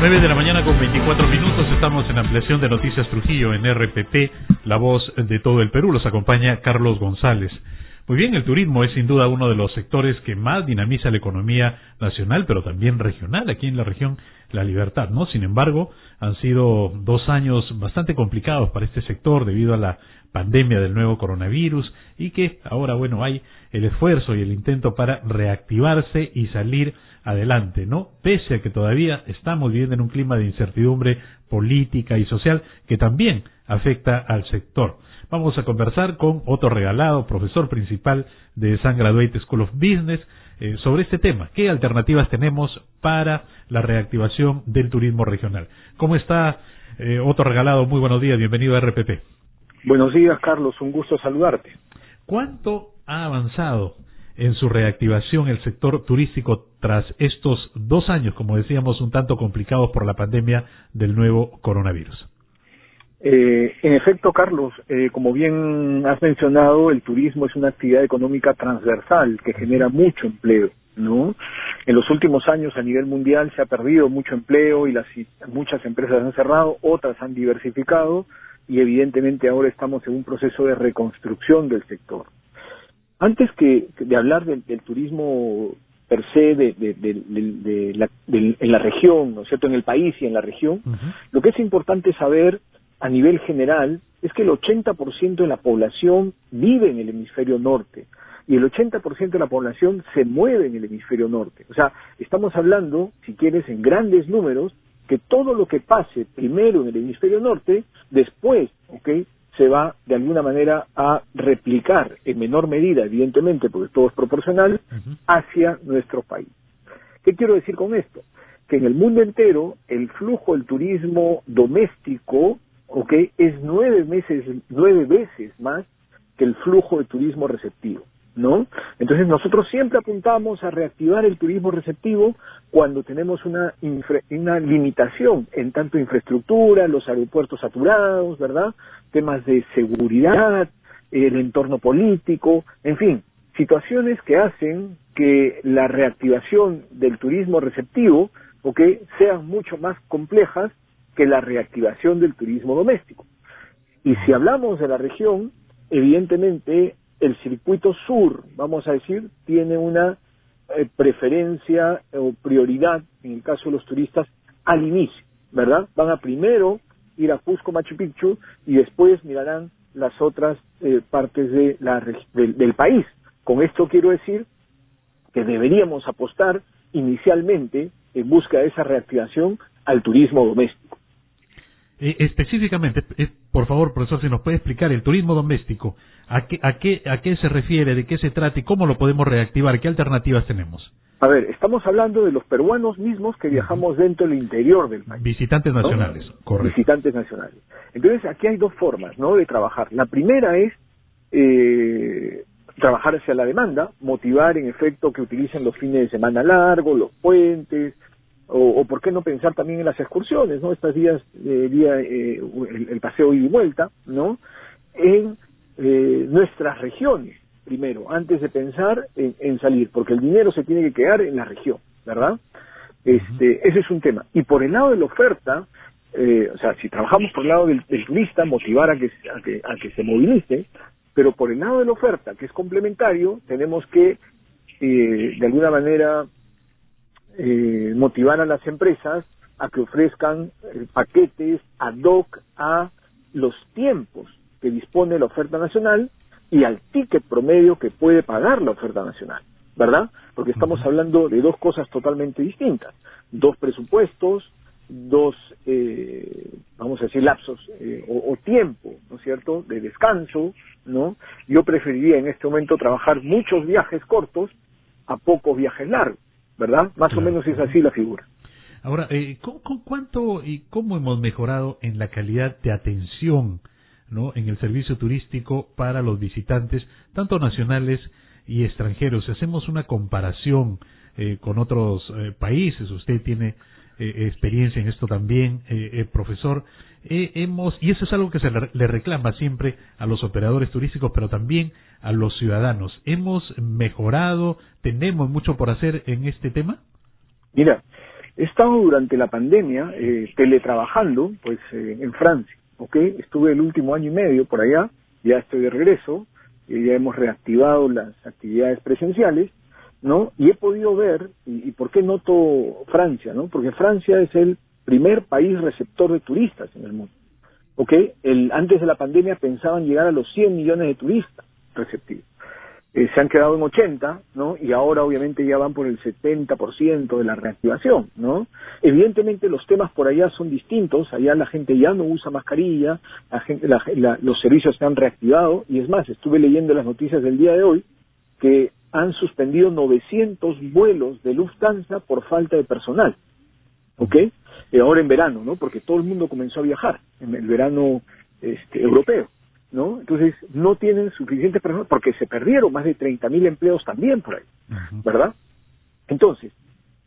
9 de la mañana con 24 minutos, estamos en ampliación de Noticias Trujillo en RPP, la voz de todo el Perú. Los acompaña Carlos González. Muy bien, el turismo es sin duda uno de los sectores que más dinamiza la economía nacional, pero también regional, aquí en la región La Libertad, ¿no? Sin embargo, han sido 2 años bastante complicados para este sector debido a la pandemia del nuevo coronavirus y que ahora, bueno, hay el esfuerzo y el intento para reactivarse y salir adelante, ¿no? Pese a que todavía estamos viviendo en un clima de incertidumbre política y social que también afecta al sector. Vamos a conversar con Otto Regalado, profesor principal de San Graduate School of Business, sobre este tema. ¿Qué alternativas tenemos para la reactivación del turismo regional? ¿Cómo está, Otto Regalado? Muy buenos días, bienvenido a RPP. Buenos días, Carlos, un gusto saludarte. ¿Cuánto ha avanzado en su reactivación el sector turístico tras estos 2 años, como decíamos, un tanto complicados por la pandemia del nuevo coronavirus? En efecto, Carlos, como bien has mencionado, el turismo es una actividad económica transversal que genera mucho empleo, ¿no? En los últimos años a nivel mundial se ha perdido mucho empleo y muchas empresas han cerrado, otras han diversificado y evidentemente ahora estamos en un proceso de reconstrucción del sector. Antes de hablar del turismo per se en la región, ¿no es cierto?, en el país y en la región, lo que es importante saber a nivel general es que el 80% de la población vive en el hemisferio norte y el 80% de la población se mueve en el hemisferio norte. O sea, estamos hablando, si quieres, en grandes números, que todo lo que pase primero en el hemisferio norte, después, se va de alguna manera a replicar en menor medida, evidentemente, porque todo es proporcional, hacia nuestro país. ¿Qué quiero decir con esto? Que en el mundo entero el flujo del turismo doméstico, es 9 veces más que el flujo de turismo receptivo, ¿no? Entonces nosotros siempre apuntamos a reactivar el turismo receptivo cuando tenemos una limitación en tanto infraestructura, los aeropuertos saturados, ¿verdad?, temas de seguridad, el entorno político, en fin, situaciones que hacen que la reactivación del turismo receptivo, sean mucho más complejas que la reactivación del turismo doméstico. Y si hablamos de la región, evidentemente el circuito sur, vamos a decir, tiene una preferencia o prioridad, en el caso de los turistas, al inicio, ¿verdad? Van a primero ir a Cusco, Machu Picchu, y después mirarán las otras partes del país. Con esto quiero decir que deberíamos apostar inicialmente en busca de esa reactivación al turismo doméstico. Específicamente, por favor, profesor, si nos puede explicar el turismo doméstico, ¿a qué se refiere, de qué se trata y cómo lo podemos reactivar? ¿Qué alternativas tenemos? A ver, estamos hablando de los peruanos mismos que viajamos dentro del interior del país. Visitantes nacionales, ¿no? Correcto. Visitantes nacionales. Entonces, aquí hay 2 formas, ¿no?, de trabajar. La primera es trabajar hacia la demanda, motivar en efecto que utilicen los fines de semana largos, los puentes, o por qué no pensar también en las excursiones, ¿no?, estos días, el paseo ida y vuelta, ¿no?, en nuestras regiones, primero, antes de pensar en salir, porque el dinero se tiene que quedar en la región, ¿verdad? Ese es un tema. Y por el lado de la oferta, o sea, si trabajamos por el lado del turista, motivar a que se movilice, pero por el lado de la oferta, que es complementario, tenemos que, de alguna manera, motivar a las empresas a que ofrezcan paquetes ad hoc a los tiempos que dispone la oferta nacional y al ticket promedio que puede pagar la oferta nacional, ¿verdad? Porque estamos hablando de 2 cosas totalmente distintas, 2 presupuestos, 2, vamos a decir, lapsos o tiempo, ¿no es cierto?, de descanso, ¿no? Yo preferiría en este momento trabajar muchos viajes cortos a pocos viajes largos, ¿verdad? Más o menos es así la figura. Ahora, ¿cuánto y cómo hemos mejorado en la calidad de atención, ¿no?, en el servicio turístico para los visitantes, tanto nacionales y extranjeros? Si hacemos una comparación con otros países, usted tiene experiencia en esto también, profesor, y eso es algo que se le reclama siempre a los operadores turísticos, pero también a los ciudadanos. ¿Hemos mejorado? ¿Tenemos mucho por hacer en este tema? Mira, He estado durante la pandemia teletrabajando pues en Francia, ¿ok? Estuve el último año y medio por allá, ya estoy de regreso, ya hemos reactivado las actividades presenciales, ¿no? Y he podido ver, y ¿por qué noto Francia, no? Porque Francia es el primer país receptor de turistas en el mundo, ¿ok? Antes de la pandemia pensaban llegar a los 100 millones de turistas receptivos. Se han quedado en 80, ¿no? Y ahora obviamente ya van por el 70% de la reactivación, ¿no? Evidentemente los temas por allá son distintos, allá la gente ya no usa mascarilla, los servicios se han reactivado, y es más, estuve leyendo las noticias del día de hoy, que han suspendido 900 vuelos de Lufthansa por falta de personal, ¿ok? Ahora en verano, ¿no? Porque todo el mundo comenzó a viajar en el verano europeo, ¿no? Entonces no tienen suficientes personas porque se perdieron más de 30.000 empleos también por ahí, ¿verdad? Entonces,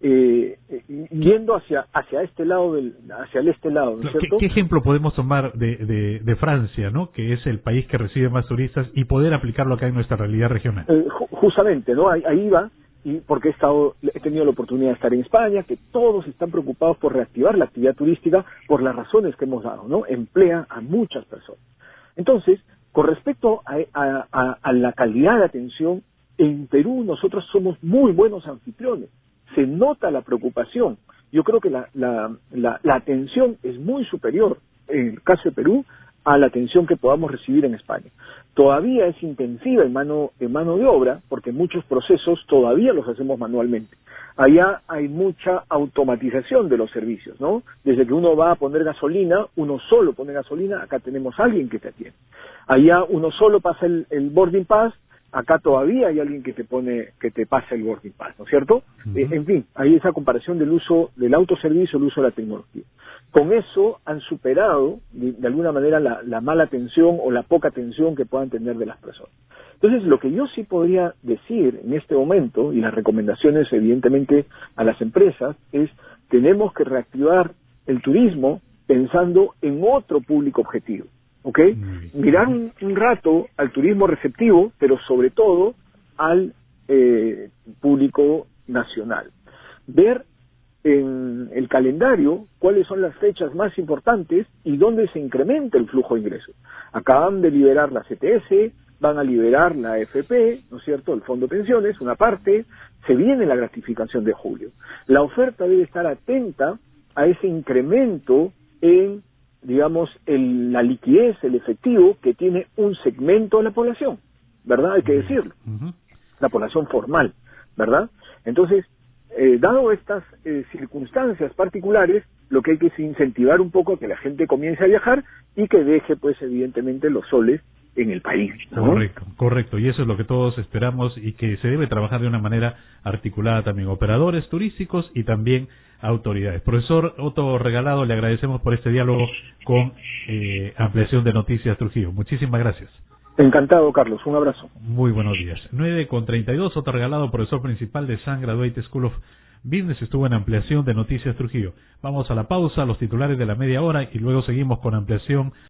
yendo hacia este lado hacia el este lado, ¿no es cierto? ¿Qué ejemplo podemos tomar de Francia, ¿no? Que es el país que recibe más turistas, y poder aplicarlo acá en nuestra realidad regional? Justamente, ¿no? Ahí va, y porque he tenido la oportunidad de estar en España, que todos están preocupados por reactivar la actividad turística por las razones que hemos dado, ¿no? Emplea a muchas personas. Entonces, con respecto a la calidad de atención, en Perú nosotros somos muy buenos anfitriones. Se nota la preocupación. Yo creo que la atención es muy superior, en el caso de Perú, a la atención que podamos recibir en España. Todavía es intensiva en mano de obra, porque muchos procesos todavía los hacemos manualmente. Allá hay mucha automatización de los servicios, ¿no? Desde que uno va a poner gasolina, uno solo pone gasolina, acá tenemos a alguien que te atiende. Allá uno solo pasa el boarding pass, acá todavía hay alguien que te pasa el boarding pass, ¿no es cierto? En fin, hay esa comparación del uso del autoservicio, el uso de la tecnología. Con eso han superado, de alguna manera, la mala atención o la poca atención que puedan tener de las personas. Entonces, lo que yo sí podría decir en este momento, y las recomendaciones, evidentemente, a las empresas, es tenemos que reactivar el turismo pensando en otro público objetivo, ¿ok? Mirar un rato al turismo receptivo, pero sobre todo al público nacional. Ver en el calendario cuáles son las fechas más importantes y dónde se incrementa el flujo de ingresos. Acaban de liberar la CTS, van a liberar la AFP, ¿no es cierto?, el Fondo de Pensiones, una parte, se viene la gratificación de julio. La oferta debe estar atenta a ese incremento en, digamos, la liquidez, el efectivo que tiene un segmento de la población, ¿verdad? Hay que decirlo. La población formal, ¿verdad? Entonces, dado estas circunstancias particulares, lo que hay que es incentivar un poco a que la gente comience a viajar y que deje, pues, evidentemente, los soles en el país, ¿no? Correcto, y eso es lo que todos esperamos, y que se debe trabajar de una manera articulada también, operadores turísticos y también autoridades. Profesor Otto Regalado, le agradecemos por este diálogo con Ampliación de Noticias Trujillo. Muchísimas gracias. Encantado, Carlos. Un abrazo. Muy buenos días. 9:32, Otto Regalado, profesor principal de Sun Graduate School of Business, estuvo en Ampliación de Noticias Trujillo. Vamos a la pausa, los titulares de la media hora, y luego seguimos con Ampliación